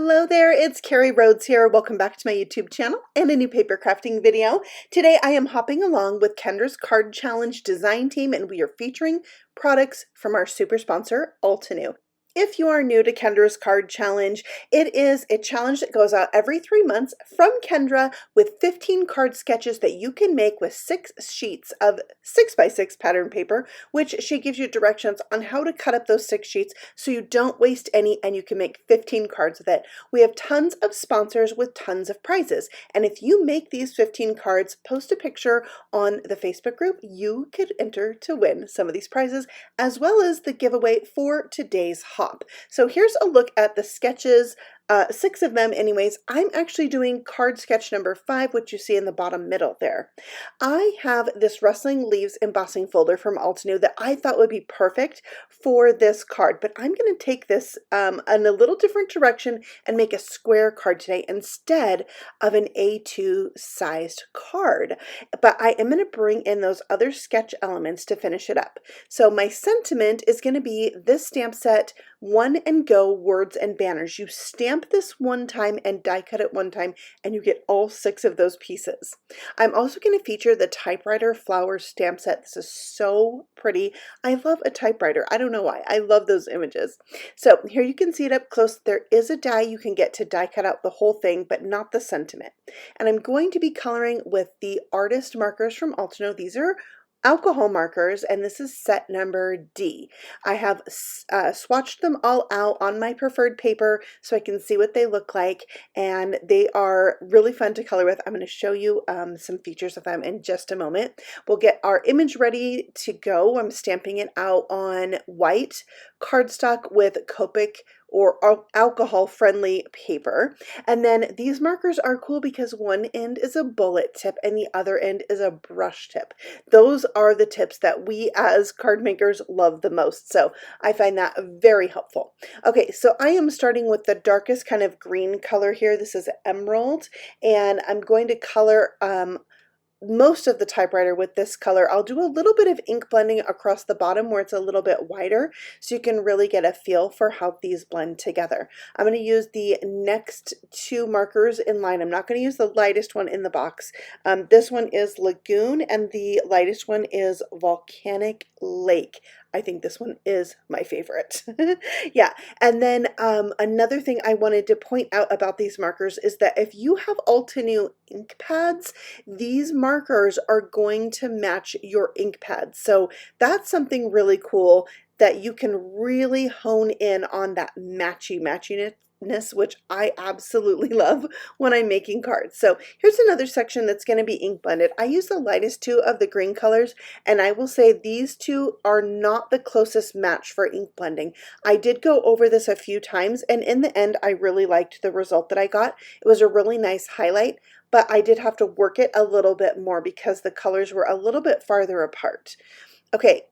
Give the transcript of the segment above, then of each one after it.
Hello there, it's Carrie Rhodes here. Welcome back to my YouTube channel and a new paper crafting video. Today I am hopping along with Kendra's Card Challenge design team and we are featuring products from our super sponsor, Altenew. If you are new to Kendra's Card Challenge, it is a challenge that goes out every 3 months from Kendra with 15 card sketches that you can make with 6 sheets of 6x6 pattern paper, which she gives you directions on how to cut up those 6 sheets so you don't waste any and you can make 15 cards with it. We have tons of sponsors with tons of prizes, and if you make these 15 cards, post a picture on the Facebook group, you could enter to win some of these prizes as well as the giveaway for today's hop. So here's a look at the sketches, 6 of them anyways. I'm actually doing card sketch number 5, which you see in the bottom middle there. I have this Rustling Leaves embossing folder from Altenew that I thought would be perfect for this card, but I'm going to take this in a little different direction and make a square card today instead of an A2 sized card. But I am going to bring in those other sketch elements to finish it up. So my sentiment is going to be this stamp set, One and Go Words and Banners. You stamp this one time and die cut it one time and you get all 6 of those pieces. I'm also going to feature the Typewriter Flowers stamp set. This is so pretty. I love a typewriter. I don't know why. I love those images. So here you can see it up close. There is a die you can get to die cut out the whole thing, but not the sentiment. And I'm going to be coloring with the artist markers from Altenew. These are alcohol markers, and this is set number D. I have swatched them all out on my preferred paper so I can see what they look like, and they are really fun to color with. I'm going to show you some features of them in just a moment. We'll get our image ready to go. I'm stamping it out on white cardstock with Copic or alcohol-friendly paper. And then these markers are cool because one end is a bullet tip and the other end is a brush tip. Those are the tips that we as card makers love the most. So I find that very helpful. Okay, so I am starting with the darkest kind of green color here. This is emerald, and I'm going to color most of the typewriter with this color. I'll do a little bit of ink blending across the bottom where it's a little bit wider so you can really get a feel for how these blend together. I'm going to use the next 2 markers in line. I'm not going to use the lightest one in the box. This one is Lagoon and the lightest one is Volcanic Lake. I think this one is my favorite. Yeah, and then another thing I wanted to point out about these markers is that if you have Altenew ink pads, these markers are going to match your ink pads. So that's something really cool that you can really hone in on that matchiness, which I absolutely love when I'm making cards. So here's another section that's going to be ink blended. I use the lightest 2 of the green colors, and I will say these 2 are not the closest match for ink blending. I did go over this a few times, and in the end I really liked the result that I got. It was a really nice highlight, but I did have to work it a little bit more because the colors were a little bit farther apart. Okay,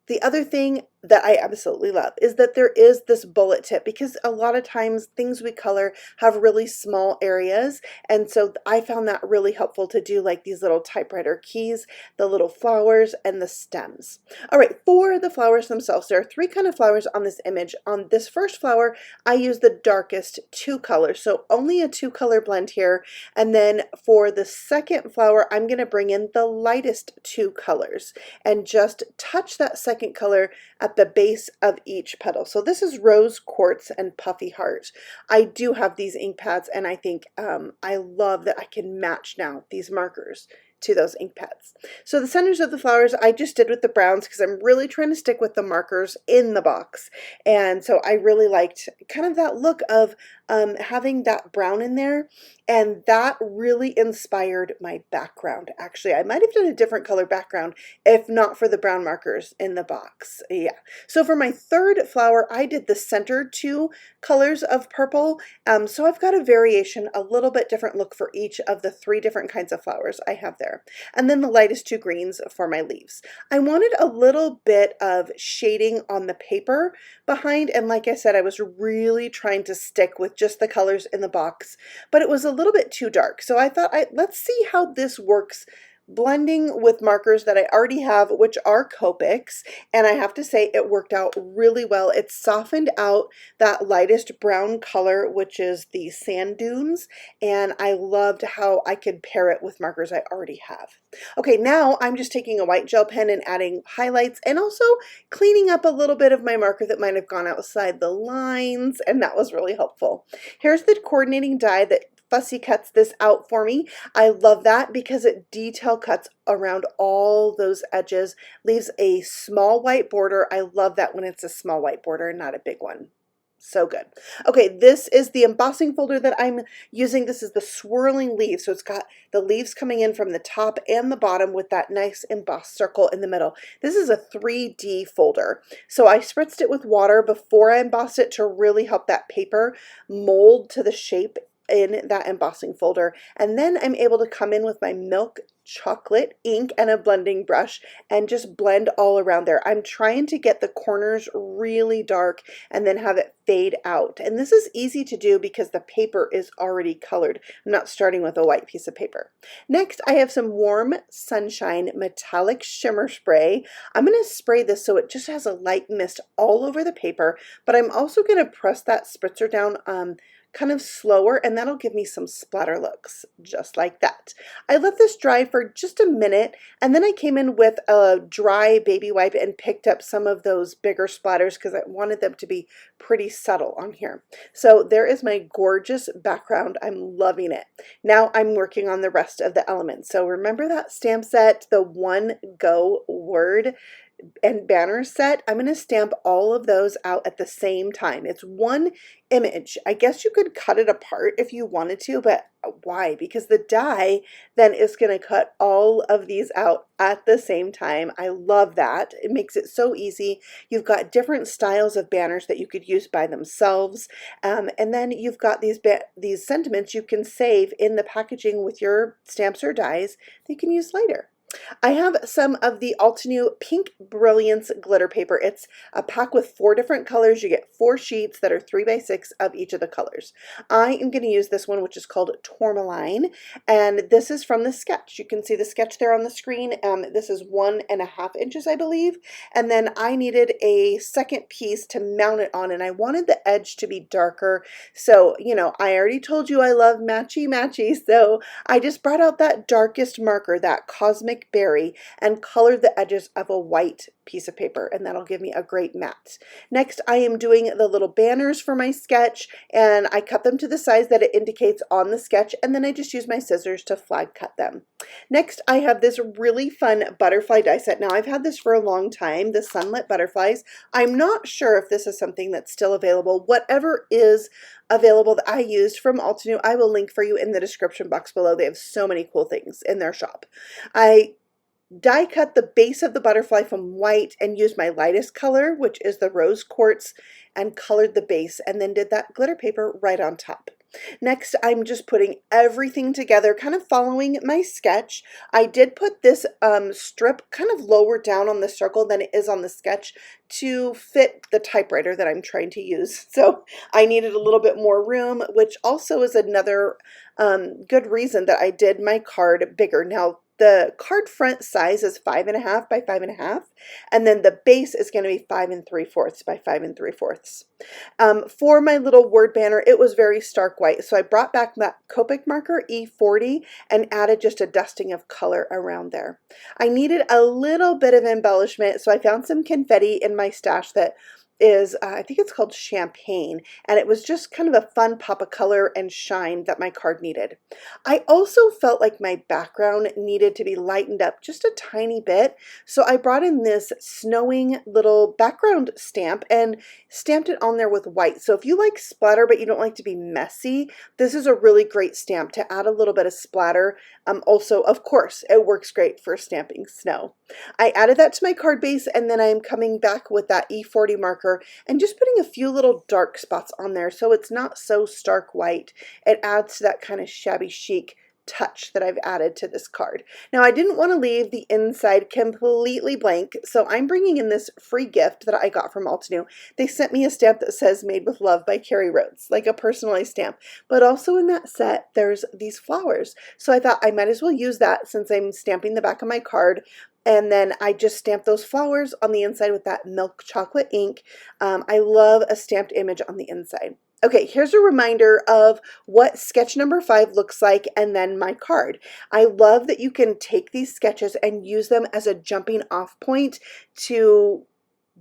the other thing that I absolutely love is that there is this bullet tip, because a lot of times things we color have really small areas, and so I found that really helpful to do, like these little typewriter keys, the little flowers, and the stems. All right, for the flowers themselves, there are 3 kind of flowers on this image. On this first flower, I use the darkest 2 colors, so only a 2 color blend here, and then for the second flower, I'm going to bring in the lightest 2 colors and just touch that second color at the base of each petal. So this is Rose Quartz and Puffy Heart. I do have these ink pads, and I think I love that I can match now these markers to those ink pads. So the centers of the flowers I just did with the browns because I'm really trying to stick with the markers in the box. And so I really liked kind of that look of having that brown in there, and that really inspired my background. Actually, I might have done a different color background if not for the brown markers in the box. Yeah. So for my third flower, I did the center 2 colors of purple. So I've got a variation, a little bit different look for each of the 3 different kinds of flowers I have there. And then the lightest 2 greens for my leaves. I wanted a little bit of shading on the paper behind, and like I said, I was really trying to stick with just the colors in the box, but it was a little bit too dark. So I thought, let's see how this works blending with markers that I already have, which are Copics, and I have to say it worked out really well. It softened out that lightest brown color, which is the sand dunes, and I loved how I could pair it with markers I already have. Okay, now I'm just taking a white gel pen and adding highlights and also cleaning up a little bit of my marker that might have gone outside the lines, and that was really helpful. Here's the coordinating die that Fussy cuts this out for me. I love that because it detail cuts around all those edges, leaves a small white border. I love that when it's a small white border and not a big one. So good. Okay, this is the embossing folder that I'm using. This is the swirling leaves. So it's got the leaves coming in from the top and the bottom with that nice embossed circle in the middle. This is a 3D folder. So I spritzed it with water before I embossed it to really help that paper mold to the shape in that embossing folder. And then I'm able to come in with my milk chocolate ink and a blending brush and just blend all around there. I'm trying to get the corners really dark and then have it fade out. And this is easy to do because the paper is already colored. I'm not starting with a white piece of paper. Next, I have some Warm Sunshine Metallic Shimmer Spray. I'm going to spray this so it just has a light mist all over the paper, but I'm also going to press that spritzer down kind of slower, and that'll give me some splatter looks, just like that. I let this dry for just a minute, and then I came in with a dry baby wipe and picked up some of those bigger splatters because I wanted them to be pretty subtle on here. So there is my gorgeous background. I'm loving it. Now I'm working on the rest of the elements. So remember that stamp set, the One Go word and banner set? I'm going to stamp all of those out at the same time. It's one image. I guess you could cut it apart if you wanted to, but why? Because the die then is going to cut all of these out at the same time. I love that. It makes it so easy. You've got different styles of banners that you could use by themselves, and then you've got these sentiments you can save in the packaging with your stamps or dies that you can use later. I have some of the Altenew Pink Brilliance glitter paper. It's a pack with 4 different colors. You get 4 sheets that are 3 by 6 of each of the colors. I am going to use this one, which is called Tourmaline, and this is from the sketch. You can see the sketch there on the screen. This is 1.5 inches, I believe, and then I needed a second piece to mount it on, and I wanted the edge to be darker. So, you know, I already told you I love matchy, so I just brought out that darkest marker, that Cosmic Berry, and colored the edges of a white piece of paper, and that'll give me a great matte. Next, I am doing the little banners for my sketch, and I cut them to the size that it indicates on the sketch, and then I just use my scissors to flag cut them. Next, I have this really fun butterfly die set. Now, I've had this for a long time, the Sunlit butterflies. I'm not sure if this is something that's still available. Whatever is available that I used from Altenew, I will link for you in the description box below. They have so many cool things in their shop. I die cut the base of the butterfly from white and used my lightest color, which is the rose quartz, and colored the base, and then did that glitter paper right on top. Next, I'm just putting everything together, kind of following my sketch. I did put this strip kind of lower down on the circle than it is on the sketch to fit the typewriter that I'm trying to use. So I needed a little bit more room, which also is another good reason that I did my card bigger. Now, the card front size is 5.5 by 5.5, and then the base is going to be 5 3/4 by 5 3/4. For my little word banner, it was very stark white, so I brought back that Copic marker E40 and added just a dusting of color around there. I needed a little bit of embellishment, so I found some confetti in my stash that is, I think it's called Champagne, and it was just kind of a fun pop of color and shine that my card needed. I also felt like my background needed to be lightened up just a tiny bit, so I brought in this snowing little background stamp and stamped it on there with white. So if you like splatter but you don't like to be messy, this is a really great stamp to add a little bit of splatter. Also, of course, it works great for stamping snow. I added that to my card base, and then I'm coming back with that E40 marker and just putting a few little dark spots on there so it's not so stark white. It adds to that kind of shabby chic touch that I've added to this card. Now, I didn't want to leave the inside completely blank, so I'm bringing in this free gift that I got from Altenew. They sent me a stamp that says Made with Love by Carrie Rhodes, like a personalized stamp. But also in that set, there's these flowers. So I thought I might as well use that since I'm stamping the back of my card. And then I just stamped those flowers on the inside with that milk chocolate ink. I love a stamped image on the inside. Okay, here's a reminder of what sketch number 5 looks like and then my card. I love that you can take these sketches and use them as a jumping off point to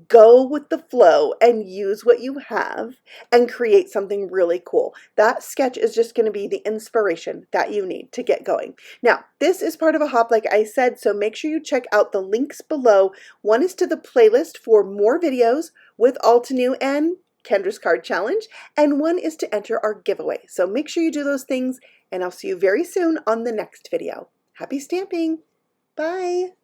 go with the flow and use what you have and create something really cool. That sketch is just going to be the inspiration that you need to get going. Now, this is part of a hop, like I said, so make sure you check out the links below. One is to the playlist for more videos with Altenew and Kendra's Card Challenge, and one is to enter our giveaway. So make sure you do those things, and I'll see you very soon on the next video. Happy stamping! Bye!